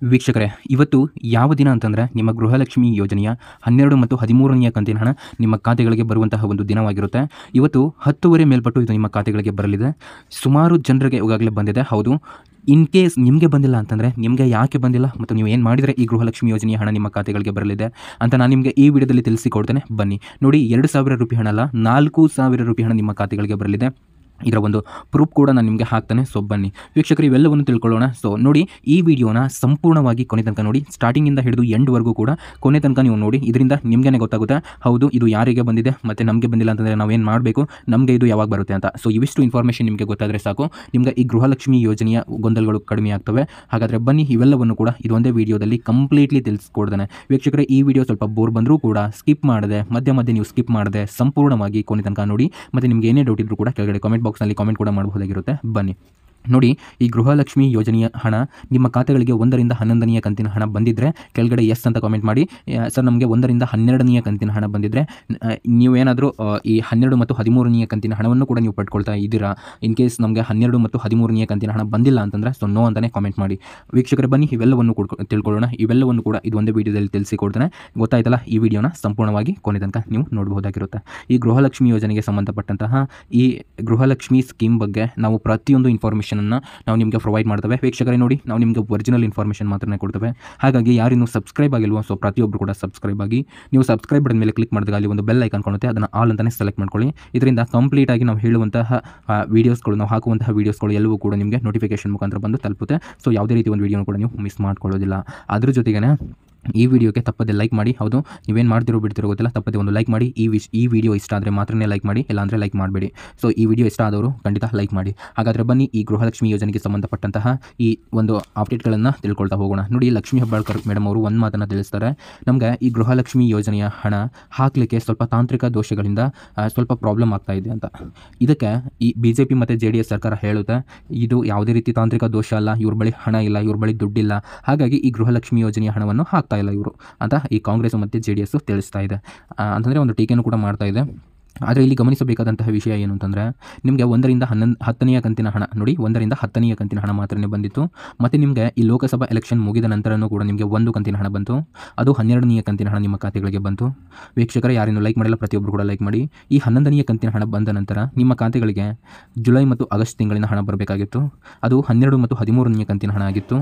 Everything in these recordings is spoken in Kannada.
ವೀಕ್ಷಕರೇ, ಇವತ್ತು ಯಾವ ದಿನ ಅಂತಂದರೆ ನಿಮ್ಮ ಗೃಹಲಕ್ಷ್ಮಿ ಯೋಜನೆಯ 12 ಮತ್ತು 13ನೇ ಕಂತಿನ ಹಣ ನಿಮ್ಮ ಖಾತೆಗಳಿಗೆ ಬರುವಂತಹ ಒಂದು ದಿನವಾಗಿರುತ್ತೆ. ಇವತ್ತು 10:30 ಮೇಲ್ಪಟ್ಟು ಇದು ನಿಮ್ಮ ಖಾತೆಗಳಿಗೆ ಬರಲಿದೆ. ಸುಮಾರು ಜನರಿಗೆ ಈಗಾಗಲೇ ಬಂದಿದೆ. ಹೌದು, ಇನ್ ಕೇಸ್ ನಿಮಗೆ ಬಂದಿಲ್ಲ ಅಂತಂದರೆ ನಿಮಗೆ ಯಾಕೆ ಬಂದಿಲ್ಲ ಮತ್ತು ನೀವು ಏನು ಮಾಡಿದರೆ ಈ ಗೃಹಲಕ್ಷ್ಮಿ ಯೋಜನೆಯ ಹಣ ನಿಮ್ಮ ಖಾತೆಗಳಿಗೆ ಬರಲಿದೆ ಅಂತ ನಾನು ನಿಮಗೆ ಈ ವಿಡಿಯೋದಲ್ಲಿ ತಿಳಿಸಿಕೊಡ್ತೇನೆ. ಬನ್ನಿ ನೋಡಿ, 2,000 ರೂಪಾಯಿ ಹಣ ಅಲ್ಲ, 4,000 ರೂಪಾಯಿ ಹಣ ನಿಮ್ಮ ಖಾತೆಗಳಿಗೆ ಬರಲಿದೆ. ಇದರ ಒಂದು ಪ್ರೂಫ್ ಕೂಡ ನಾನು ನಿಮಗೆ ಹಾಕ್ತಾನೆ. ಸೊ ಬನ್ನಿ ವೀಕ್ಷಕರು, ಇವೆಲ್ಲವನ್ನು ತಿಳ್ಕೊಳ್ಳೋಣ. ಸೊ ನೋಡಿ, ಈ ವಿಡಿಯೋನ ಸಂಪೂರ್ಣವಾಗಿ ಕೊನೆ ತನಕ ನೋಡಿ. ಸ್ಟಾರ್ಟಿಂಗಿಂದ ಹಿಡಿದು ಎಂಡ್ವರೆಗೂ ಕೂಡ ಕೊನೆ ತನಕ ನೀವು ನೋಡಿ. ಇದರಿಂದ ನಿಮಗೇ ಗೊತ್ತಾಗುತ್ತೆ ಹೌದು ಇದು ಯಾರಿಗೆ ಬಂದಿದೆ ಮತ್ತು ನಮಗೆ ಬಂದಿಲ್ಲ ಅಂತಂದರೆ ನಾವೇನು ಮಾಡಬೇಕು, ನಮಗೆ ಇದು ಯಾವಾಗ ಬರುತ್ತೆ ಅಂತ. ಸೊ ಇವಿಷ್ಟು ಇನ್ಫಾರ್ಮೇಷನ್ ನಿಮಗೆ ಗೊತ್ತಾದರೆ ಸಾಕು, ನಿಮಗೆ ಈ ಗೃಹಲಕ್ಷ್ಮಿ ಯೋಜನೆಯ ಗೊಂದಲಗಳು ಕಡಿಮೆ ಆಗ್ತವೆ. ಹಾಗಾದರೆ ಬನ್ನಿ, ಇವೆಲ್ಲವನ್ನು ಕೂಡ ಇದೊಂದೇ ವಿಡಿಯೋದಲ್ಲಿ ಕಂಪ್ಲೀಟ್ಲಿ ತಿಳಿಸ್ಕೊಡ್ತಾನೆ. ವೀಕ್ಷಕರೇ, ಈ ವಿಡಿಯೋ ಸ್ವಲ್ಪ ಬೋರ್ ಬಂದರೂ ಕೂಡ ಸ್ಕಿಪ್ ಮಾಡದೆ, ಮಧ್ಯೆ ನೀವು ಸ್ಕಿಪ್ ಮಾಡದೆ ಸಂಪೂರ್ಣವಾಗಿ ಕೊನೆ ತನಕ ನೋಡಿ. ಮತ್ತು ನಿಮಗೆ ಏನೇ ಡೌಟ್ ಇದ್ದರೂ ಕೂಡ ಕೆಳಗಡೆ ಕಾಮೆಂಟ್ ಬಾಕ್ಸ್ನಲ್ಲಿ ಕಾಮೆಂಟ್ ಕೂಡ ಮಾಡಬಹುದಾಗಿರುತ್ತೆ. ಬನ್ನಿ ನೋಡಿ, ಈ ಗೃಹಲಕ್ಷ್ಮಿ ಯೋಜನೆಯ ಹಣ ನಿಮ್ಮ ಖಾತೆಗಳಿಗೆ 1ರಿಂದ 11ನೇ ಕಂತಿನ ಹಣ ಬಂದಿದ್ದರೆ ಕೆಳಗಡೆ ಎಸ್ ಅಂತ ಕಾಮೆಂಟ್ ಮಾಡಿ. ಸರ್ ನಮಗೆ 1ರಿಂದ 12ನೇ ಕಂತಿನ ಹಣ ಬಂದಿದ್ದರೆ ನೀವೇನಾದರೂ ಈ 12 ಮತ್ತು 13ನೇ ಕಂತಿನ ಹಣವನ್ನು ಕೂಡ ನೀವು ಪಡ್ಕೊಳ್ತಾ ಇದ್ದೀರಾ. ಇನ್ ಕೇಸ್ ನಮಗೆ 12 ಮತ್ತು 13ನೇ ಕಂತಿನ ಹಣ ಬಂದಿಲ್ಲ ಅಂತಂದರೆ ಸೊ ನೋ ಅಂತಲೇ ಕಾಮೆಂಟ್ ಮಾಡಿ. ವೀಕ್ಷಕರೇ ಬನ್ನಿ, ಇವೆಲ್ಲವನ್ನು ತಿಳ್ಕೊಳ್ಳೋಣ. ಇವೆಲ್ಲವನ್ನು ಕೂಡ ಇದು ಒಂದೇ ವಿಡಿಯೋದಲ್ಲಿ ತಿಳಿಸಿಕೊಡ್ತೇನೆ. ಗೊತ್ತಾಯ್ತಲ್ಲ, ಈ ವಿಡಿಯೋನ ಸಂಪೂರ್ಣವಾಗಿ ಕೊನೆ ತನಕ ನೀವು ನೋಡಬಹುದಾಗಿರುತ್ತೆ. ಈ ಗೃಹಲಕ್ಷ್ಮಿ ಯೋಜನೆಗೆ ಸಂಬಂಧಪಟ್ಟಂತಹ ಈ ಗೃಹಲಕ್ಷ್ಮಿ ಸ್ಕೀಮ್ ಬಗ್ಗೆ ನಾವು ಪ್ರತಿಯೊಂದು ಇನ್ಫಾರ್ಮೇಷನ್ ನಾವು ನಿಮಗೆ ಪ್ರೊವೈಡ್ ಮಾಡ್ತೇವೆ. ವೀಕ್ಷಕರೇ ನೋಡಿ, ನಾವು ನಿಮಗೆ ಒರಿಜಿನಲ್ ಇನ್ಫಾರ್ಮೇಷನ್ ಮಾತ್ರನೇ ಕೊಡ್ತೇವೆ. ಹಾಗಾಗಿ ಯಾರಿನ್ನೂ ಸಬ್ಸ್ಕ್ರೈಬ್ ಆಗಿಲ್ವೋ ಸೊ ಪ್ರತಿಯೊಬ್ಬರು ಕೂಡ ಸಬ್ಸ್ಕ್ರೈಬ್ ಆಗಿ. ನೀವು ಸಬ್ಸ್ಕ್ರೈಬ್ ಬಟನ್ ಮೇಲೆ ಕ್ಲಿಕ್ ಮಾಡಿದಾಗ ಅಲ್ಲಿ ಒಂದು ಬೆಲ್ ಐಕಾನ್ ಕಾಣುತ್ತೆ, ಅದನ್ನು ಆಲ್ ಅಂತಲೇ ಸೆಲೆಕ್ಟ್ ಮಾಡ್ಕೊಳ್ಳಿ. ಇದರಿಂದ ಕಂಪ್ಲೀಟ್ ಆಗಿ ನಾವು ಹೇಳುವಂತಹ ವೀಡಿಯೋಸ್ಗಳು, ನಾವು ಹಾಕುವಂತಹ ವೀಡಿಯೋಸ್ಗಳು ಎಲ್ಲವೂ ಕೂಡ ನಿಮಗೆ ನೋಟಿಫಿಕೇಶನ್ ಮುಖಾಂತರ ಬಂದು ತಲುಪುತ್ತೆ. ಸೊ ಯಾವುದೇ ರೀತಿ ಒಂದು ವೀಡಿಯೋನ ಕೂಡ ನೀವು ಮಿಸ್ ಮಾಡ್ಕೊಳ್ಳೋದಿಲ್ಲ. ಅದ್ರ ಜೊತೆಗೇ ಈ ವಿಡಿಯೋಗೆ ತಪ್ಪದೆ ಲೈಕ್ ಮಾಡಿ. ಹೌದು, ನೀವೇನು ಮಾಡ್ತಿರೋ ಬಿಡ್ತಿರೋ ಗೊತ್ತಿಲ್ಲ, ತಪ್ಪದೆ ಒಂದು ಲೈಕ್ ಮಾಡಿ. ಈ ವಿಡಿಯೋ ಇಷ್ಟ ಆದರೆ ಮಾತ್ರನೇ ಲೈಕ್ ಮಾಡಿ, ಇಲ್ಲಾಂದರೆ ಲೈಕ್ ಮಾಡಬೇಡಿ. ಸೊ ಈ ವಿಡಿಯೋ ಇಷ್ಟ ಆದವರು ಖಂಡಿತ ಲೈಕ್ ಮಾಡಿ. ಹಾಗಾದರೆ ಬನ್ನಿ, ಈ ಗೃಹಲಕ್ಷ್ಮಿ ಯೋಜನೆಗೆ ಸಂಬಂಧಪಟ್ಟಂತಹ ಈ ಒಂದು ಅಪ್ಡೇಟ್ಗಳನ್ನು ತಿಳ್ಕೊಳ್ತಾ ಹೋಗೋಣ. ನೋಡಿ, ಲಕ್ಷ್ಮೀ ಹೆಬ್ಬಾಳ್ಕರ್ ಮೇಡಮ್ ಅವರು ಒಂದು ಮಾತನ್ನು ತಿಳಿಸ್ತಾರೆ. ನಮಗೆ ಈ ಗೃಹಲಕ್ಷ್ಮಿ ಯೋಜನೆಯ ಹಣ ಹಾಕಲಿಕ್ಕೆ ಸ್ವಲ್ಪ ತಾಂತ್ರಿಕ ದೋಷಗಳಿಂದ ಸ್ವಲ್ಪ ಪ್ರಾಬ್ಲಮ್ ಆಗ್ತಾ ಇದೆ ಅಂತ. ಇದಕ್ಕೆ ಈ BJP ಮತ್ತು JDS ಸರ್ಕಾರ ಹೇಳುತ್ತೆ, ಇದು ಯಾವುದೇ ರೀತಿ ತಾಂತ್ರಿಕ ದೋಷ ಅಲ್ಲ, ಇವ್ರ ಬಳಿ ಹಣ ಇಲ್ಲ, ಇವ್ರ ಬಳಿ ದುಡ್ಡಿಲ್ಲ, ಹಾಗಾಗಿ ಈ ಗೃಹಲಕ್ಷ್ಮಿ ಯೋಜನೆಯ ಹಣವನ್ನು ಹಾಕ್ತಾ ಇಲ್ಲ ಇವರು ಅಂತ ಈ ಕಾಂಗ್ರೆಸ್ ಮತ್ತು JDS ತಿಳಿಸ್ತಾ ಇದೆ. ಅಂತಂದರೆ ಒಂದು ಟೀಕೆನೂ ಕೂಡ ಮಾಡ್ತಾ ಇದೆ. ಆದರೆ ಇಲ್ಲಿ ಗಮನಿಸಬೇಕಾದಂತಹ ವಿಷಯ ಏನು ಅಂತಂದರೆ, ನಿಮಗೆ 1ರಿಂದ 10ನೇ ಕಂತಿನ ಹಣ ನೋಡಿ, 1ರಿಂದ 10ನೇ ಕಂತಿನ ಹಣ ಮಾತ್ರನೇ ಬಂದಿತ್ತು. ಮತ್ತು ನಿಮಗೆ ಈ ಲೋಕಸಭಾ ಎಲೆಕ್ಷನ್ ಮುಗಿದ ನಂತರನೂ ಕೂಡ ನಿಮಗೆ 1 ಕಂತಿನ ಹಣ ಬಂತು. ಅದು 12ನೇ ಕಂತಿನ ಹಣ ನಿಮ್ಮ ಖಾತೆಗಳಿಗೆ ಬಂತು. ವೀಕ್ಷಕರೇ, ಯಾರೇನು ಲೈಕ್ ಮಾಡಿಲ್ಲ ಪ್ರತಿಯೊಬ್ಬರು ಕೂಡ ಲೈಕ್ ಮಾಡಿ. ಈ 11ನೇ ಕಂತಿನ ಹಣ ಬಂದ ನಂತರ ನಿಮ್ಮ ಖಾತೆಗಳಿಗೆ ಜುಲೈ ಮತ್ತು ಆಗಸ್ಟ್ ತಿಂಗಳಿನ ಹಣ ಬರಬೇಕಾಗಿತ್ತು. ಅದು 12 ಮತ್ತು 13ನೇ ಕಂತಿನ ಹಣ ಆಗಿತ್ತು.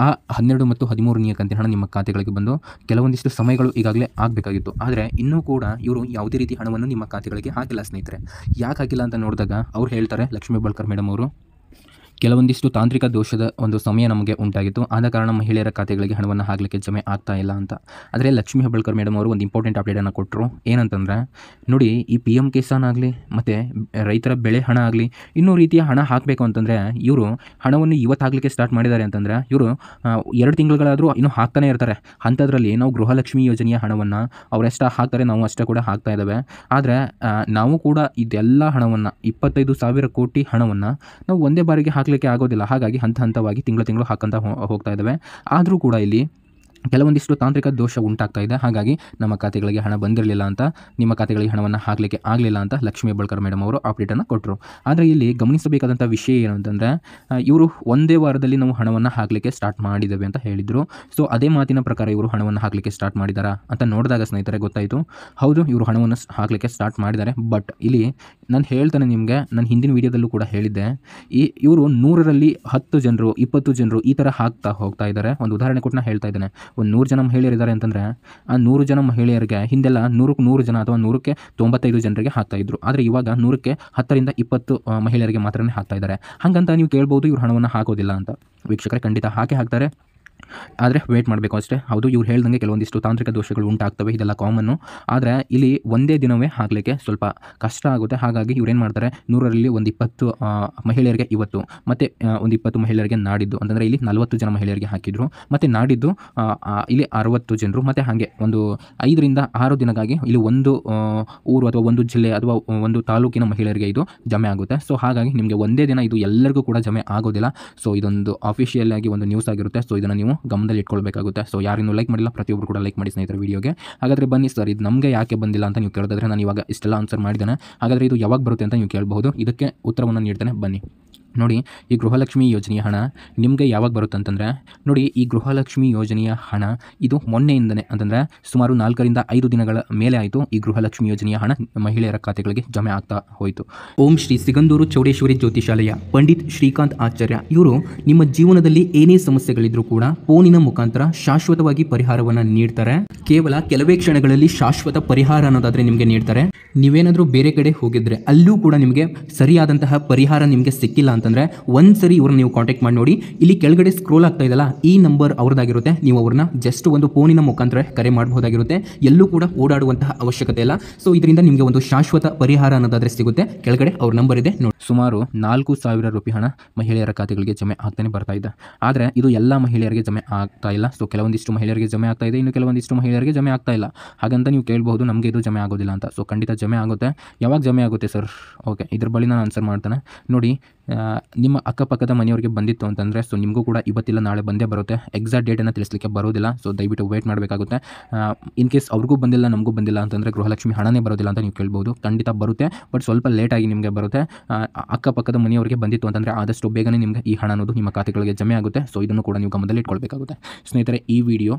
ಆ 12 ಮತ್ತು 13ನೇ ಕಂತಿನ ಹಣ ನಿಮ್ಮ ಖಾತೆಗಳಿಗೆ ಬಂದು ಕೆಲವೊಂದಿಷ್ಟು ಸಮಯಗಳು ಈಗಾಗಲೇ ಆಗಬೇಕಾಗಿತ್ತು. ಆದರೆ ಇನ್ನೂ ಕೂಡ ಇವರು ಯಾವುದೇ ರೀತಿ ಹಣವನ್ನು ನಿಮ್ಮ ಖಾತೆಗಳಿಗೆ ಹಾಕಿಲ್ಲ ಸ್ನೇಹಿತರೆ. ಯಾಕೆ ಹಾಕಿಲ್ಲ ಅಂತ ನೋಡಿದಾಗ ಅವ್ರು ಹೇಳ್ತಾರೆ, ಲಕ್ಷ್ಮೀ ಹೆಬ್ಬಾಳ್ಕರ್ ಮೇಡಮ್ ಅವರು, ಕೆಲವೊಂದಿಷ್ಟು ತಾಂತ್ರಿಕ ದೋಷದ ಒಂದು ಸಮಯ ನಮಗೆ ಉಂಟಾಗಿತ್ತು, ಆದ ಕಾರಣ ಮಹಿಳೆಯರ ಖಾತೆಗಳಿಗೆ ಹಣವನ್ನು ಹಾಕಲಿಕ್ಕೆ ಜಮೆ ಆಗ್ತಾ ಇಲ್ಲ ಅಂತ. ಆದರೆ ಲಕ್ಷ್ಮೀ ಹೆಬ್ಬಾಳ್ಕರ್ ಮೇಡಮ್ ಅವರು ಒಂದು ಇಂಪಾರ್ಟೆಂಟ್ ಅಪ್ಡೇಟನ್ನು ಕೊಟ್ಟರು. ಏನಂತಂದರೆ ನೋಡಿ, ಈ PM ಕಿಸಾನ್ ಆಗಲಿ ಮತ್ತು ರೈತರ ಬೆಳೆ ಹಣ ಆಗಲಿ ಇನ್ನೂ ರೀತಿಯ ಹಣ ಹಾಕಬೇಕು ಅಂತಂದರೆ ಇವರು ಹಣವನ್ನು ಇವತ್ತು ಹಾಕಲಿಕ್ಕೆ ಸ್ಟಾರ್ಟ್ ಮಾಡಿದ್ದಾರೆ ಅಂತಂದರೆ ಇವರು 2 ತಿಂಗಳುಗಳಾದರೂ ಇನ್ನೂ ಹಾಕ್ತಾನೆ ಇರ್ತಾರೆ. ಅಂಥದ್ರಲ್ಲಿ ನಾವು ಗೃಹಲಕ್ಷ್ಮಿ ಯೋಜನೆಯ ಹಣವನ್ನು ಅವರೆಷ್ಟು ಹಾಕ್ತಾರೆ, ನಾವು ಅಷ್ಟೇ ಕೂಡ ಹಾಕ್ತಾ ಇದ್ದಾವೆ. ಆದರೆ ನಾವು ಕೂಡ ಇದೆಲ್ಲ ಹಣವನ್ನು 25,000 ಕೋಟಿ ಹಣವನ್ನು ನಾವು ಒಂದೇ ಬಾರಿಗೆ ಹಾಕಲಿಕ್ಕೆ ಆಗೋದಿಲ್ಲ. ಹಾಗಾಗಿ ಹಂತವಾಗಿ ತಿಂಗಳು ಹಾಕಂತ ಹೋಗ್ತಾ ಇದ್ದಾವೆ. ಆದರೂ ಕೂಡ ಇಲ್ಲಿ ಕೆಲವೊಂದಿಷ್ಟು ತಾಂತ್ರಿಕ ದೋಷ ಉಂಟಾಗ್ತಾ ಇದೆ. ಹಾಗಾಗಿ ನಮ್ಮ ಖಾತೆಗಳಿಗೆ ಹಣ ಬಂದಿರಲಿಲ್ಲ ಅಂತ, ನಿಮ್ಮ ಖಾತೆಗಳಿಗೆ ಹಣವನ್ನು ಹಾಕಲಿಕ್ಕೆ ಆಗಲಿಲ್ಲ ಅಂತ ಲಕ್ಷ್ಮೀ ಹೆಬ್ಬಾಳ್ಕರ್ ಮೇಡಮ್ ಅವರು ಅಪ್ಡೇಟನ್ನು ಕೊಟ್ಟರು. ಆದರೆ ಇಲ್ಲಿ ಗಮನಿಸಬೇಕಾದಂಥ ವಿಷಯ ಏನು ಅಂತಂದರೆ, ಇವರು ಒಂದೇ ವಾರದಲ್ಲಿ ನಾವು ಹಣವನ್ನು ಹಾಕಲಿಕ್ಕೆ ಸ್ಟಾರ್ಟ್ ಮಾಡಿದ್ದೇವೆ ಅಂತ ಹೇಳಿದರು. ಸೊ ಅದೇ ಮಾತಿನ ಪ್ರಕಾರ ಇವರು ಹಣವನ್ನು ಹಾಕಲಿಕ್ಕೆ ಸ್ಟಾರ್ಟ್ ಮಾಡಿದಾರಾ ಅಂತ ನೋಡಿದಾಗ ಸ್ನೇಹಿತರೆ ಗೊತ್ತಾಯಿತು, ಹೌದು ಇವರು ಹಣವನ್ನು ಹಾಕಲಿಕ್ಕೆ ಸ್ಟಾರ್ಟ್ ಮಾಡಿದ್ದಾರೆ. ಬಟ್ ಇಲ್ಲಿ ನಾನು ಹೇಳ್ತಾನೆ ನಿಮಗೆ, ನಾನು ಹಿಂದಿನ ವೀಡಿಯೋದಲ್ಲೂ ಕೂಡ ಹೇಳಿದ್ದೆ, ಇವರು 100ರಲ್ಲಿ 10 ಜನರು 20 ಜನರು ಈ ಥರ ಹಾಕ್ತಾ ಹೋಗ್ತಾ ಇದ್ದಾರೆ. ಒಂದು ಉದಾಹರಣೆ ಕೊಟ್ಟು ನಾನು ಹೇಳ್ತಾ ಇದ್ದೇನೆ. ಒಂದು 100 ಜನ ಮಹಿಳೆಯರಿದ್ದಾರೆ ಅಂತಂದರೆ ಆ 100 ಜನ ಮಹಿಳೆಯರಿಗೆ ಹಿಂದೆಲ್ಲ 100ಕ್ಕೆ 100 ಜನ ಅಥವಾ 100ಕ್ಕೆ 95 ಜನರಿಗೆ ಹಾಕ್ತಾ ಇದ್ರು. ಆದರೆ ಇವಾಗ 100ಕ್ಕೆ 10ರಿಂದ 20 ಮಹಿಳೆಯರಿಗೆ ಮಾತ್ರನೇ ಹಾಕ್ತಾ ಇದ್ದಾರೆ. ಹಾಗಂತ ನೀವು ಕೇಳ್ಬೋದು ಇವ್ರು ಹಣವನ್ನು ಹಾಕೋದಿಲ್ಲ ಅಂತ. ವೀಕ್ಷಕರೇ, ಖಂಡಿತ ಹಾಕ್ತಾರೆ, ಆದರೆ ವೇಟ್ ಮಾಡಬೇಕು ಅಷ್ಟೇ. ಹೌದು, ಇವ್ರು ಹೇಳ್ದಂಗೆ ಕೆಲವೊಂದಿಷ್ಟು ತಾಂತ್ರಿಕ ದೋಷಗಳು ಉಂಟಾಗ್ತವೆ, ಇದೆಲ್ಲ ಕಾಮನ್ನು. ಆದರೆ ಇಲ್ಲಿ ಒಂದೇ ದಿನವೇ ಹಾಕಲಿಕ್ಕೆ ಸ್ವಲ್ಪ ಕಷ್ಟ ಆಗುತ್ತೆ. ಹಾಗಾಗಿ ಇವ್ರೇನು ಮಾಡ್ತಾರೆ, 100ರಲ್ಲಿ ಒಂದು 20 ಮಹಿಳೆಯರಿಗೆ ಇವತ್ತು, ಮತ್ತು ಒಂದು 20 ಮಹಿಳೆಯರಿಗೆ ನಾಡಿದ್ದು, ಅಂತಂದರೆ ಇಲ್ಲಿ 40 ಜನ ಮಹಿಳೆಯರಿಗೆ ಹಾಕಿದ್ರು. ಮತ್ತು ನಾಡಿದ್ದು ಇಲ್ಲಿ 60 ಜನರು, ಮತ್ತು ಹಾಗೆ ಒಂದು 5ರಿಂದ 6 ದಿನಕ್ಕಾಗಿ ಇಲ್ಲಿ ಒಂದು ಊರು ಅಥವಾ ಒಂದು ಜಿಲ್ಲೆ ಅಥವಾ ಒಂದು ತಾಲೂಕಿನ ಮಹಿಳೆಯರಿಗೆ ಇದು ಜಮೆ ಆಗುತ್ತೆ. ಸೊ ಹಾಗಾಗಿ ನಿಮಗೆ ಒಂದೇ ದಿನ ಇದು ಎಲ್ಲರಿಗೂ ಕೂಡ ಜಮೆ ಆಗೋದಿಲ್ಲ. ಸೊ ಇದೊಂದು ಅಫಿಷಿಯಲ್ ಆಗಿ ಒಂದು ನ್ಯೂಸ್ ಆಗಿರುತ್ತೆ. ಸೊ ಇದನ್ನು ನೀವು ಗಮನದಲ್ಲಿ ಇಟ್ಕೊಳ್ಬೇಕಾಗುತ್ತೆ. ಸೊ ಯಾರಿನ್ನೂ ಲೈಕ್ ಮಾಡಿಲ್ಲ ಪ್ರತಿಯೊಬ್ಬರು ಕೂಡ ಲೈಕ್ ಮಾಡಿ ಸ್ನೇಹಿತರ ವಿಡಿಯೋಗೆ. ಹಾಗಾದರೆ ಬನ್ನಿ ಸರ್, ಇದು ನಮಗೆ ಯಾಕೆ ಬಂದಿಲ್ಲ ಅಂತ ನೀವು ಕೇಳೋದಾದರೆ ನಾನು ಇವಾಗ ಇಷ್ಟೆಲ್ಲ ಆನ್ಸರ್ ಮಾಡಿದ್ದೇನೆ. ಹಾಗಾದರೆ ಇದು ಯಾವಾಗ ಬರುತ್ತೆ ಅಂತ ನೀವು ಕೇಳಬಹುದು. ಇದಕ್ಕೆ ಉತ್ತರವನ್ನು ನೀಡ್ತೇನೆ. ಬನ್ನಿ ನೋಡಿ, ಈ ಗೃಹಲಕ್ಷ್ಮಿ ಯೋಜನೆಯ ಹಣ ನಿಮಗೆ ಯಾವಾಗ ಬರುತ್ತೆ ಅಂತಂದರೆ, ನೋಡಿ, ಈ ಗೃಹಲಕ್ಷ್ಮಿ ಯೋಜನೆಯ ಹಣ ಇದು ಮೊನ್ನೆಯಿಂದನೇ ಅಂತಂದರೆ ಸುಮಾರು 4 ರಿಂದ 5 ದಿನಗಳ ಮೇಲೆ ಆಯಿತು ಈ ಗೃಹಲಕ್ಷ್ಮಿ ಯೋಜನೆಯ ಹಣ ಮಹಿಳೆಯರ ಖಾತೆಗಳಿಗೆ ಜಮೆ ಆಗ್ತಾ ಹೋಯಿತು. ಓಂ ಶ್ರೀ ಸಿಗಂದೂರು ಚೌಡೇಶ್ವರಿ ಜ್ಯೋತಿಷಾಲಯ ಪಂಡಿತ್ ಶ್ರೀಕಾಂತ್ ಆಚಾರ್ಯ ಇವರು ನಿಮ್ಮ ಜೀವನದಲ್ಲಿ ಏನೇ ಸಮಸ್ಯೆಗಳಿದ್ರೂ ಕೂಡ ಫೋನಿನ ಮುಖಾಂತರ ಶಾಶ್ವತವಾಗಿ ಪರಿಹಾರವನ್ನು ನೀಡ್ತಾರೆ. ಕೇವಲ ಕೆಲವೇ ಕ್ಷಣಗಳಲ್ಲಿ ಶಾಶ್ವತ ಪರಿಹಾರ ಅನ್ನೋದಾದರೆ ನಿಮಗೆ ನೀಡ್ತಾರೆ. ನೀವೇನಾದರೂ ಬೇರೆ ಕಡೆ ಹೋಗಿದ್ರೆ ಅಲ್ಲೂ ಕೂಡ ನಿಮಗೆ ಸರಿಯಾದಂತಹ ಪರಿಹಾರ ನಿಮಗೆ ಸಿಕ್ಕಿಲ್ಲ ಅಂತಂದರೆ ಒಂದ್ಸರಿ ಇವ್ರನ್ನ ನೀವು ಕಾಂಟ್ಯಾಕ್ಟ್ ಮಾಡಿ ನೋಡಿ. ಇಲ್ಲಿ ಕೆಳಗಡೆ ಸ್ಕ್ರೋಲ್ ಆಗ್ತಾ ಇದೆಯಲ್ಲ, ಈ ನಂಬರ್ ಅವ್ರದ್ದಾಗಿರುತ್ತೆ. ನೀವು ಅವ್ರನ್ನ ಜಸ್ಟ್ ಒಂದು ಫೋನಿನ ಮುಖಾಂತರ ಕರೆ ಮಾಡಬಹುದಾಗಿರುತ್ತೆ. ಎಲ್ಲೂ ಕೂಡ ಓಡಾಡುವಂತಹ ಅವಶ್ಯಕತೆ ಇಲ್ಲ. ಸೊ ಇದರಿಂದ ನಿಮಗೆ ಒಂದು ಶಾಶ್ವತ ಪರಿಹಾರ ಅನ್ನೋದಾದರೆ ಸಿಗುತ್ತೆ. ಕೆಳಗಡೆ ಅವ್ರ ನಂಬರ್ ಇದೆ ನೋಡಿ. ಸುಮಾರು 4,000 ರೂಪಾಯಿ ಹಣ ಮಹಿಳೆಯರ ಖಾತೆಗಳಿಗೆ ಜಮೆ ಆಗ್ತಾನೆ ಬರ್ತಾ ಇದೆ. ಆದರೆ ಇದು ಎಲ್ಲ ಮಹಿಳೆಯರಿಗೆ ಜಮೆ ಆಗ್ತಾ ಇಲ್ಲ. ಸೊ ಕೆಲವೊಂದಿಷ್ಟು ಮಹಿಳೆಯರಿಗೆ ಜಮೆ ಆಗ್ತಾ ಇದೆ, ಇನ್ನು ಕೆಲವೊಂದಿಷ್ಟು ಮಹಿಳೆಯರಿಗೆ ಜಮೆ ಆಗ್ತಾ ಇಲ್ಲ. ಹಾಗಂತ ನೀವು ಕೇಳಬಹುದು ನಮಗೆ ಇದು ಜಮೆ ಆಗೋದಿಲ್ಲ ಅಂತ. ಸೊ ಖಂಡಿತ ಜಮೆ ಆಗುತ್ತೆ. ಯಾವಾಗ ಜಮೆ ಆಗುತ್ತೆ ಸರ್? ಓಕೆ, ಇದ್ರ ಬಳಿ ನಾನು ಆನ್ಸರ್ ಮಾಡ್ತಾನೆ ನೋಡಿ. ನಿಮ್ಮ ಅಕ್ಕಪಕ್ಕದ ಮನೆಯವರಿಗೆ ಬಂದಿತ್ತು ಅಂತಂದರೆ ಸೊ ನಿಮಗೂ ಕೂಡ ಇವತ್ತಿಲ್ಲ ನಾಳೆ ಬಂದೇ ಬರುತ್ತೆ. ಎಕ್ಸಾಕ್ಟ್ ಡೇಟನ್ನು ತಿಳಿಸ್ಲಿಕ್ಕೆ ಬರೋದಿಲ್ಲ. ಸೊ ದಯವಿಟ್ಟು ವೇಟ್ ಮಾಡಬೇಕಾಗುತ್ತೆ. ಇನ್ ಕೇಸ್ ಅವ್ರಿಗೂ ಬಂದಿಲ್ಲ ನಮಗೂ ಬಂದಿಲ್ಲ ಅಂತಂದರೆ ಗೃಹಲಕ್ಷ್ಮಿ ಹಣನೇ ಬರೋದಿಲ್ಲ ಅಂತ ನೀವು ಕೇಳ್ಬೋದು. ಖಂಡಿತ ಬರುತ್ತೆ, ಬಟ್ ಸ್ವಲ್ಪ ಲೇಟಾಗಿ ನಿಮಗೆ ಬರುತ್ತೆ. ಅಕ್ಕಪಕ್ಕದ ಮನೆಯವರಿಗೆ ಬಂದಿತ್ತು ಅಂತಂದರೆ ಆದಷ್ಟು ಬೇಗನೆ ನಿಮಗೆ ಈ ಹಣ ಅನ್ನೋದು ನಿಮ್ಮ ಖಾತೆಗಳಿಗೆ ಜಮೆ ಆಗುತ್ತೆ. ಸೊ ಇದನ್ನು ಕೂಡ ನೀವು ಗಮನದಲ್ಲಿ ಇಟ್ಕೊಳ್ಬೇಕಾಗುತ್ತೆ. ಸ್ನೇಹಿತರೆ, ಈ ವಿಡಿಯೋ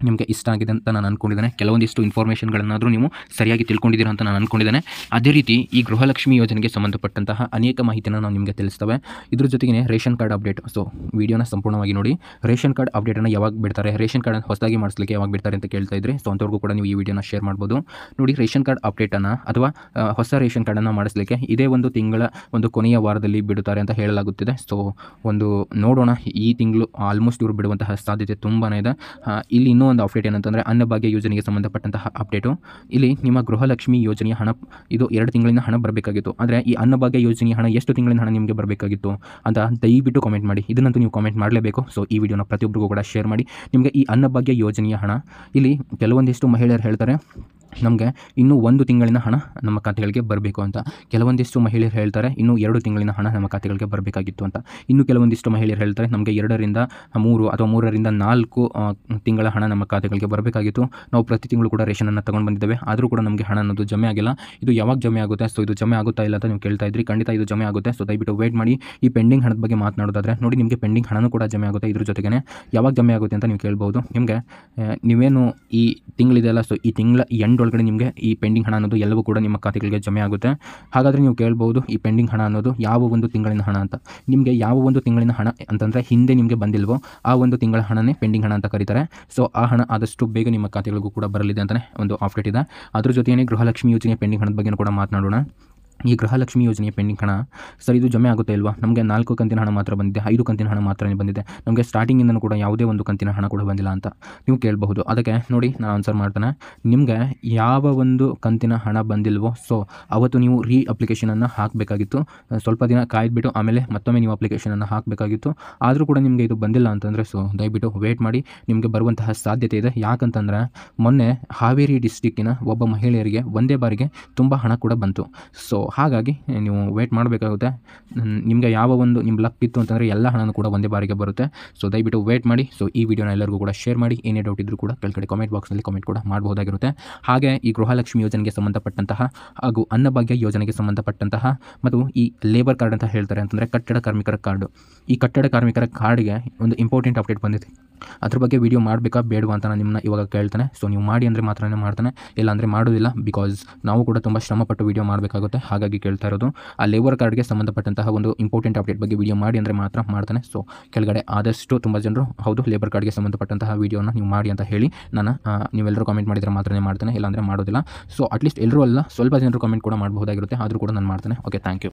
ನಿಮಗೆ ಇಷ್ಟ ಆಗಿದೆ ಅಂತ ನಾನು ಅಂದ್ಕೊಂಡಿದ್ದೇನೆ. ಕೆಲವೊಂದಿಷ್ಟು ಇನ್ಫಾರ್ಮೇಷನ್ಗಳನ್ನಾದರೂ ನೀವು ಸರಿಯಾಗಿ ತಿಳ್ಕೊಂಡಿದ್ದೀರಾ ಅಂತ ನಾನು ಅಂದ್ಕೊಂಡಿದ್ದೇನೆ. ಅದೇ ರೀತಿ ಈ ಗೃಹಲಕ್ಷ್ಮಿ ಯೋಜನೆಗೆ ಸಂಬಂಧಪಟ್ಟಂತಹ ಅನೇಕ ಮಾಹಿತಿಯನ್ನು ನಾವು ನಿಮಗೆ ತಿಳಿಸ್ತವೆ. ಇದ್ರ ಜೊತೆಗೆ ರೇಷನ್ ಕಾರ್ಡ್ ಅಪ್ಡೇಟ್. ಸೊ ವಿಡಿಯೋನ ಸಂಪೂರ್ಣವಾಗಿ ನೋಡಿ. ರೇಷನ್ ಕಾರ್ಡ್ ಅಪ್ಡೇಟನ್ನು ಯಾವಾಗ ಬಿಡ್ತಾರೆ, ರೇಷನ್ ಕಾರ್ಡ್ ಹೊಸದಾಗಿ ಮಾಡಿಸ್ಲಿಕ್ಕೆ ಯಾವಾಗ ಬಿಡ್ತಾರೆ ಅಂತ ಕೇಳ್ತಾ ಇದ್ರಿ. ಸೊ ಅಂಥವ್ರಿಗೂ ಕೂಡ ನೀವು ಈ ವಿಡಿಯೋನ ಶೇರ್ ಮಾಡ್ಬೋದು. ನೋಡಿ, ರೇಷನ್ ಕಾರ್ಡ್ ಅಪ್ಡೇಟನ್ನು ಅಥವಾ ಹೊಸ ರೇಷನ್ ಕಾರ್ಡನ್ನು ಮಾಡಿಸ್ಲಿಕ್ಕೆ ಇದೇ ಒಂದು ತಿಂಗಳ ಒಂದು ಕೊನೆಯ ವಾರದಲ್ಲಿ ಬಿಡುತ್ತಾರೆ ಅಂತ ಹೇಳಲಾಗುತ್ತಿದೆ. ಸೊ ಒಂದು ನೋಡೋಣ, ಈ ತಿಂಗಳು ಆಲ್ಮೋಸ್ಟ್ ಇವರು ಬಿಡುವಂತಹ ಸಾಧ್ಯತೆ ತುಂಬಾ ಇದೆ. ಇಲ್ಲಿ ಇನ್ನೂ ಒಂದು ಅಪ್ಡೇಟ್ ಏನಂತಂದರೆ ಅನ್ನಭಾಗ್ಯ ಯೋಜನೆಗೆ ಸಂಬಂಧಪಟ್ಟಂತಹ ಅಪ್ಡೇಟು. ಇಲ್ಲಿ ನಿಮ್ಮ ಗೃಹಲಕ್ಷ್ಮಿ ಯೋಜನೆಯ ಹಣ ಇದು 2 ತಿಂಗಳಿನ ಹಣ ಬರಬೇಕಾಗಿತ್ತು. ಆದರೆ ಈ ಅನ್ನಭಾಗ್ಯ ಯೋಜನೆಯ ಹಣ ಎಷ್ಟು ತಿಂಗಳಿನ ಹಣ ನಿಮಗೆ ಬರಬೇಕಾಗಿತ್ತು ಅಂತ ದಯವಿಟ್ಟು ಕಾಮೆಂಟ್ ಮಾಡಿ. ಇದನ್ನಂತೂ ನೀವು ಕಾಮೆಂಟ್ ಮಾಡಲೇಬೇಕು. ಸೊ ಈ ವಿಡಿಯೋನ ಪ್ರತಿಯೊಬ್ಬರಿಗೂ ಕೂಡ ಶೇರ್ ಮಾಡಿ. ನಿಮಗೆ ಈ ಅನ್ನಭಾಗ್ಯ ಯೋಜನೆಯ ಹಣ ಇಲ್ಲಿ ಕೆಲವೊಂದಿಷ್ಟು ಮಹಿಳೆಯರು ಹೇಳ್ತಾರೆ ನಮಗೆ ಇನ್ನೂ 1 ತಿಂಗಳಿನ ಹಣ ನಮ್ಮ ಖಾತೆಗಳಿಗೆ ಬರಬೇಕು ಅಂತ. ಕೆಲವೊಂದಿಷ್ಟು ಮಹಿಳೆಯರು ಹೇಳ್ತಾರೆ ಇನ್ನೂ 2 ತಿಂಗಳಿನ ಹಣ ನಮ್ಮ ಖಾತೆಗಳಿಗೆ ಬರಬೇಕಾಗಿತ್ತು ಅಂತ. ಇನ್ನು ಕೆಲವೊಂದಿಷ್ಟು ಮಹಿಳೆಯರು ಹೇಳ್ತಾರೆ ನಮಗೆ 2 ರಿಂದ 3 ಅಥವಾ 3 ರಿಂದ 4 ತಿಂಗಳ ಹಣ ನಮ್ಮ ಖಾತೆಗಳಿಗೆ ಬರಬೇಕಾಗಿತ್ತು. ನಾವು ಪ್ರತಿ ತಿಂಗಳು ಕೂಡ ರೇಷನನ್ನು ತೊಗೊಂಡು ಬಂದಿದ್ದೇವೆ, ಆದರೂ ಕೂಡ ನಮಗೆ ಹಣ ಅನ್ನೋದು ಜಮೆ ಆಗಿಲ್ಲ. ಇದು ಯಾವಾಗ ಜಮೆ ಆಗುತ್ತೆ? ಸೊ ಇದು ಜಮೆ ಆಗುತ್ತಾ ಇಲ್ಲ ಅಂತ ನೀವು ಕೇಳ್ತಾ ಇದ್ರಿ. ಖಂಡಿತ ಇದು ಜಮೆ ಆಗುತ್ತೆ. ಸೊ ದಯವಿಟ್ಟು ವೇಟ್ ಮಾಡಿ. ಈ ಪೆಂಡಿಂಗ್ ಹಣದ ಬಗ್ಗೆ ಮಾತನಾಡೋದಾದರೆ ನೋಡಿ, ನಿಮಗೆ ಪೆಂಡಿಂಗ್ ಹಣನೂ ಕೂಡ ಜಮೆ ಆಗುತ್ತೆ. ಇದ್ರ ಜೊತೆಗೆ ಯಾವಾಗ ಜಮೆ ಆಗುತ್ತೆ ಅಂತ ನೀವು ಕೇಳ್ಬೋದು. ನಿಮಗೆ ನೀವೇನು ಈ ತಿಂಗಳಿದೆಯಲ್ಲ, ಸೊ ಈ ತಿಂಗಳ ಎಂಡ್ ಒಳಗಡೆ ನಿಮಗೆ ಈ ಪೆಂಡಿಂಗ್ ಹಣ ಅನ್ನೋದು ಎಲ್ಲವೂ ಕೂಡ ನಿಮ್ಮ ಖಾತೆಗಳಿಗೆ ಜಮೆ ಆಗುತ್ತೆ. ಹಾಗಾದರೆ ನೀವು ಕೇಳ್ಬೋದು ಈ ಪೆಂಡಿಂಗ್ ಹಣ ಅನ್ನೋದು ಯಾವ ಒಂದು ತಿಂಗಳಿನ ಹಣ ಅಂತ. ನಿಮಗೆ ಯಾವ ಒಂದು ತಿಂಗಳಿನ ಹಣ ಅಂತಂದರೆ ಹಿಂದೆ ನಿಮಗೆ ಬಂದಿಲ್ವೋ ಆ ಒಂದು ತಿಂಗಳ ಹಣನೇ ಪೆಂಡಿಂಗ್ ಹಣ ಅಂತ ಕರೀತಾರೆ. ಸೊ ಆ ಹಣ ಆದಷ್ಟು ಬೇಗ ನಿಮ್ಮ ಖಾತೆಗಳಿಗೂ ಕೂಡ ಬರಲಿದೆ ಅಂತಲೇ ಒಂದು ಅಪ್ಡೇಟ್ ಇದೆ. ಅದ್ರ ಜೊತೆಯೇ ಗೃಹಲಕ್ಷ್ಮಿ ಯೋಜನೆಯ ಪೆಂಡಿಂಗ್ ಹಣದ ಬಗ್ಗೆ ಕೂಡ ಮಾತನಾಡೋಣ. ಈ ಗೃಹಲಕ್ಷ್ಮಿ ಯೋಜನೆಯ ಪೆಂಡಿಂಗ್ ಹಣ ಸರ್ ಇದು ಜಮೆ ಆಗುತ್ತೆ ಇಲ್ವಾ? ನಮಗೆ 4 ಕಂತಿನ ಹಣ ಮಾತ್ರ ಬಂದಿದೆ, 5 ಕಂತಿನ ಹಣ ಮಾತ್ರ ಬಂದಿದೆ. ನಮಗೆ ಸ್ಟಾರ್ಟಿಂಗಿಂದನೂ ಕೂಡ ಯಾವುದೇ ಒಂದು ಕಂತಿನ ಹಣ ಕೂಡ ಬಂದಿಲ್ಲ ಅಂತ ನೀವು ಕೇಳಬಹುದು. ಅದಕ್ಕೆ ನೋಡಿ ನಾನು ಆನ್ಸರ್ ಮಾಡ್ತೇನೆ. ನಿಮಗೆ ಯಾವ ಒಂದು ಕಂತಿನ ಹಣ ಬಂದಿಲ್ವೋ ಸೊ ಅವತ್ತು ನೀವು ಅಪ್ಲಿಕೇಶನನ್ನು ಹಾಕಬೇಕಾಗಿತ್ತು. ಸ್ವಲ್ಪ ದಿನ ಕಾಯ್ದುಬಿಟ್ಟು ಆಮೇಲೆ ಮತ್ತೊಮ್ಮೆ ನೀವು ಅಪ್ಲಿಕೇಶನನ್ನು ಹಾಕಬೇಕಾಗಿತ್ತು. ಆದರೂ ಕೂಡ ನಿಮಗೆ ಇದು ಬಂದಿಲ್ಲ ಅಂತಂದರೆ ಸೊ ದಯವಿಟ್ಟು ವೇಟ್ ಮಾಡಿ, ನಿಮಗೆ ಬರುವಂತಹ ಸಾಧ್ಯತೆ ಇದೆ. ಯಾಕಂತಂದರೆ ಮೊನ್ನೆ ಹಾವೇರಿ ಡಿಸ್ಟಿಕ್ಕಿನ ಒಬ್ಬ ಮಹಿಳೆಯರಿಗೆ ಒಂದೇ ಬಾರಿಗೆ ತುಂಬ ಹಣ ಕೂಡ ಬಂತು. ಸೊ ಹಾಗಾಗಿ ನೀವು ವೇಟ್ ಮಾಡಬೇಕಾಗುತ್ತೆ. ನಿಮಗೆ ಯಾವ ಒಂದು ನಿಮ್ಮ ಲಕ್ ಇತ್ತು ಅಂತಂದರೆ ಎಲ್ಲ ಹಣನೂ ಕೂಡ ಒಂದೇ ಬಾರಿಗೆ ಬರುತ್ತೆ. ಸೊ ದಯವಿಟ್ಟು ವೇಟ್ ಮಾಡಿ. ಸೊ ಈ ವಿಡಿಯೋನ ಎಲ್ಲರಿಗೂ ಕೂಡ ಶೇರ್ ಮಾಡಿ. ಏನೇ ಡೌಟ್ ಇದ್ದರೂ ಕೂಡ ಕೆಳಗಡೆ ಕಾಮೆಂಟ್ ಬಾಕ್ಸ್ನಲ್ಲಿ ಕಾಮೆಂಟ್ ಕೂಡ ಮಾಡಬಹುದಾಗಿರುತ್ತೆ. ಹಾಗೆ ಈ ಗೃಹಲಕ್ಷ್ಮಿ ಯೋಜನೆಗೆ ಸಂಬಂಧಪಟ್ಟಂತಹ ಹಾಗೂ ಅನ್ನಭಾಗ್ಯ ಯೋಜನೆಗೆ ಸಂಬಂಧಪಟ್ಟಂತಹ ಮತ್ತು ಈ ಲೇಬರ್ ಕಾರ್ಡ್ ಅಂತ ಹೇಳ್ತಾರೆ ಅಂತಂದರೆ ಕಟ್ಟಡ ಕಾರ್ಮಿಕರ ಕಾರ್ಡು. ಈ ಕಟ್ಟಡ ಕಾರ್ಮಿಕರ ಕಾರ್ಡ್ಗೆ ಒಂದು ಇಂಪಾರ್ಟೆಂಟ್ ಅಪ್ಡೇಟ್ ಬಂದಿದೆ. ಅದ್ರ ಬಗ್ಗೆ ವಿಡಿಯೋ ಮಾಡಬೇಕಾ ಬೇಡವಾ ಅಂತ ನಾನು ನಿಮ್ಮನ್ನ ಇವಾಗ ಕೇಳ್ತಾನೆ. ಸೊ ನೀವು ಮಾಡಿ ಅಂದರೆ ಮಾತ್ರನೇ ಮಾಡ್ತಾನೆ, ಇಲ್ಲ ಅಂದರೆ ಮಾಡೋದಿಲ್ಲ. ಬಿಕಾಸ್ ನಾವು ಕೂಡ ತುಂಬ ಶ್ರಮಪಟ್ಟು ವಿಡಿಯೋ ಮಾಡಬೇಕಾಗುತ್ತೆ. ಹಾಗಾಗಿ ಕೇಳ್ತಾ ಇರೋದು ಆ ಲೇಬರ್ ಕಾರ್ಡ್ಗೆ ಸಂಬಂಧಪಟ್ಟಂತಹ ಒಂದು ಇಂಪಾರ್ಟೆಂಟ್ ಅಪ್ಡೇಟ್ ಬಗ್ಗೆ ವಿಡಿಯೋ ಮಾಡಿ ಅಂದರೆ ಮಾತ್ರ ಮಾಡ್ತಾನೆ. ಸೊ ಕೆಳಗಡೆ ಆದಷ್ಟು ತುಂಬ ಜನರು ಹೌದು ಲೇಬರ್ ಕಾರ್ಡ್ಗೆ ಸಂಬಂಧಪಟ್ಟಂತಹ ವಿಡಿಯೋನ ನೀವು ಮಾಡಿ ಅಂತ ಹೇಳಿ ನಾನು ನೀವೆಲ್ಲರೂ ಕಾಮೆಂಟ್ ಮಾಡಿದರೆ ಮಾತ್ರನೇ ಮಾಡ್ತಾನೆ, ಇಲ್ಲಾಂದರೆ ಮಾಡೋದಿಲ್ಲ. ಸೊ ಅಟ್ಲೀಸ್ಟ್ ಎಲ್ಲರೂ ಅಲ್ಲ ಸ್ವಲ್ಪ ಜನರು ಕಾಮೆಂಟ್ ಕೂಡ ಮಾಡಬಹುದಾಗಿರುತ್ತೆ, ಆದರೂ ಕೂಡ ನಾನು ಮಾಡ್ತಾನೆ. Okay, thank you.